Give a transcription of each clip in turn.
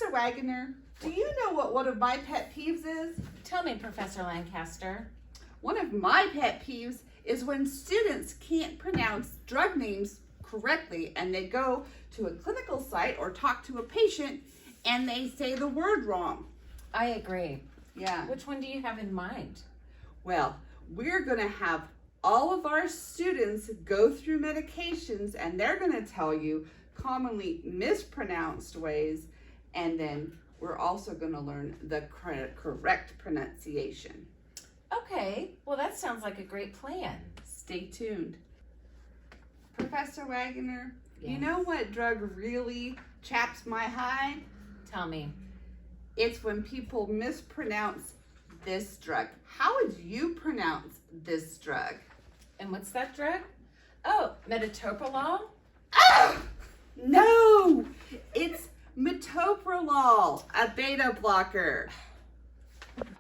Professor Wagner, do you know what one of my pet peeves is? Tell me, Professor Lancaster. One of my pet peeves is when students can't pronounce drug names correctly and they go to a clinical site or talk to a patient and they say the word wrong. I agree. Yeah. Which one do you have in mind? Well, we're going to have all of our students go through medications and they're going to tell you commonly mispronounced ways, and then we're also going to learn the correct pronunciation. Okay, well that sounds like a great plan. Stay tuned. Professor Wagner, Yes. you know what drug really chaps my hide? Tell me. It's when people mispronounce this drug. How would you pronounce this drug? And what's that drug? Oh, metoprolol? Ah! No! It's metoprolol, a beta blocker.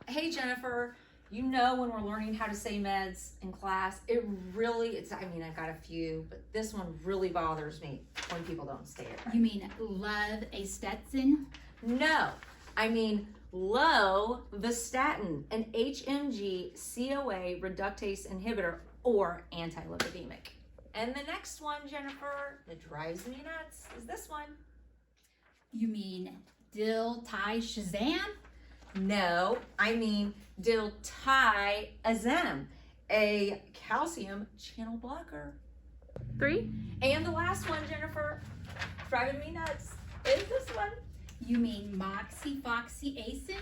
Hey Jennifer, you know when we're learning how to say meds in class, I mean, I've got a few, but this one really bothers me when people don't say it right. You mean love a Stetson? No, I mean lovastatin, an HMG CoA reductase inhibitor or anti-lipidemic. And the next one, Jennifer, that drives me nuts is this one. You mean diltiazem? No, I mean diltiazem, a calcium channel blocker. 3. And the last one, Jennifer, driving me nuts, is this one. You mean moxifloxacin?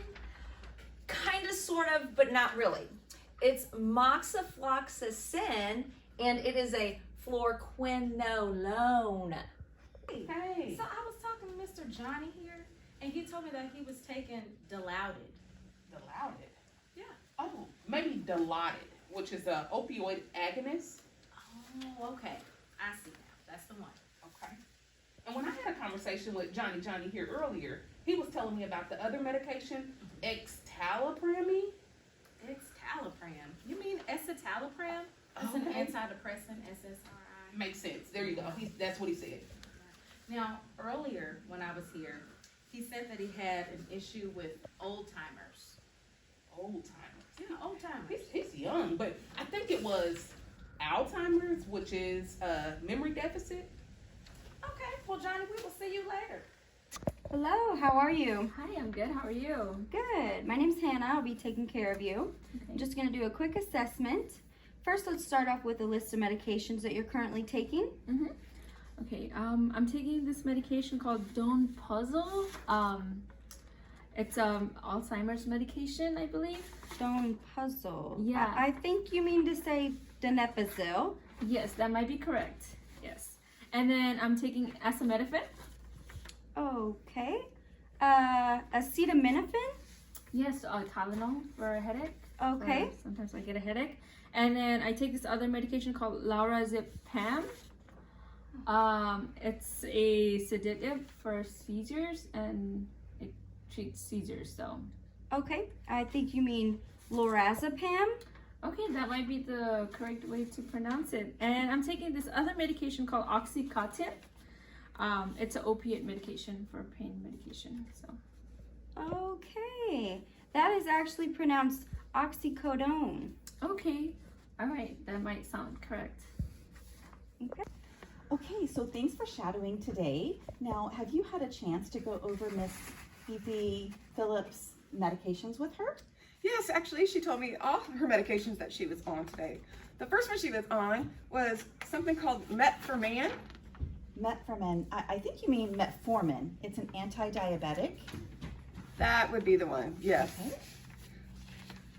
Kind of, sort of, but not really. It's moxifloxacin, and it is a fluoroquinolone. Hey. So I was talking to Mr. Johnny here, and he told me that he was taking Dilaudid. Dilaudid? Yeah. Oh, maybe Dilaudid, which is a opioid agonist. Oh, okay. I see now. That's the one. Okay. And when I had a conversation with Johnny here earlier, he was telling me about the other medication, escitalopram. Escitalopram. You mean escitalopram? It's an Okay. antidepressant, SSRI. Makes sense. There you go. That's what he said. Now, earlier when I was here, he said that he had an issue with old timers. Old timers. Yeah, old timers. He's young, but I think it was Alzheimer's, which is memory deficit. Okay. Well, Johnny, we will see you later. Hello, how are you? Hi, I'm good. How are you? Good. My name's Hannah. I'll be taking care of you. I'm just going to do a quick assessment. First, let's start off with a list of medications that you're currently taking. Okay, I'm taking this medication called Donepezil. It's Alzheimer's medication, I believe. Donepezil. Yeah. I think you mean to say donepezil. Yes, that might be correct. Yes. And then I'm taking acetaminophen. Okay. Acetaminophen. Yes, Tylenol for a headache. Okay. Sometimes I get a headache. And then I take this other medication called Lorazepam. It's a sedative for seizures and it treats seizures. So, Okay. I think you mean lorazepam. okay, that might be the correct way to pronounce it. And I'm taking this other medication called Oxycontin. It's an opiate medication for pain medication. So, Okay. That is actually pronounced oxycodone. okay, all right, that might sound correct. Okay, so thanks for shadowing today. Now, have you had a chance to go over Miss Fifi Phillips' medications with her? Yes, actually, she told me all her medications that she was on today. The first one she was on was something called Metformin. Metformin, I think you mean metformin. It's an anti-diabetic. That would be the one, yes. Okay.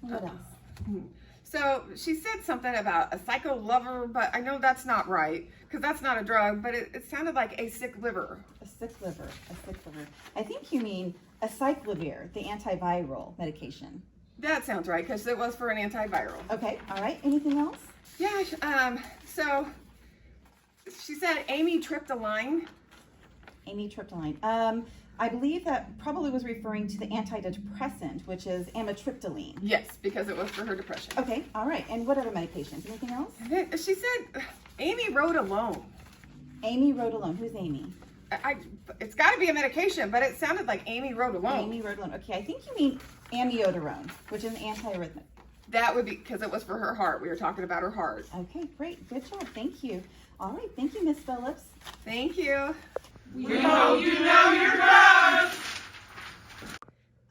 What else? So she said something about a psycho lover, but I know that's not right because that's not a drug, but it sounded like a sick liver. A sick liver, a sick liver. I think you mean acyclovir, the antiviral medication. That sounds right because it was for an antiviral. Okay, all right. Anything else? Yeah, so she said amitriptyline. Amitriptyline. I believe that probably was referring to the antidepressant, which is amitriptyline. Yes, because it was for her depression. Okay, all right. And what other medications? Anything else? And then she said Amy rode alone. Amy rode alone. Who's Amy? it's got to be a medication, but it sounded like Amy Rodalone. Amiodarone. Okay, I think you mean amiodarone, which is an antiarrhythmic. That would be because it was for her heart. We were talking about her heart. Okay, great. Good job. Thank you. All right. Thank you, Miss Phillips. Thank you. We hope you know your drugs.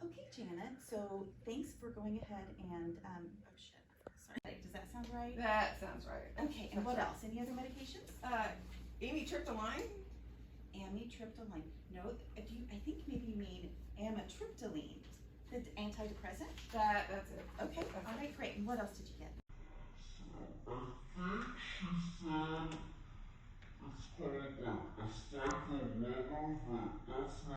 Okay, Janet. So thanks for going ahead and oh shit. Sorry. Does that sound right? That sounds right. Okay. And what else? Any other medications? Amitriptyline. Amitriptyline. No. I think maybe you mean amitriptyline, the antidepressant. That's it. Okay. All right. Great. And what else did you get? It's called a cycle level, but that's not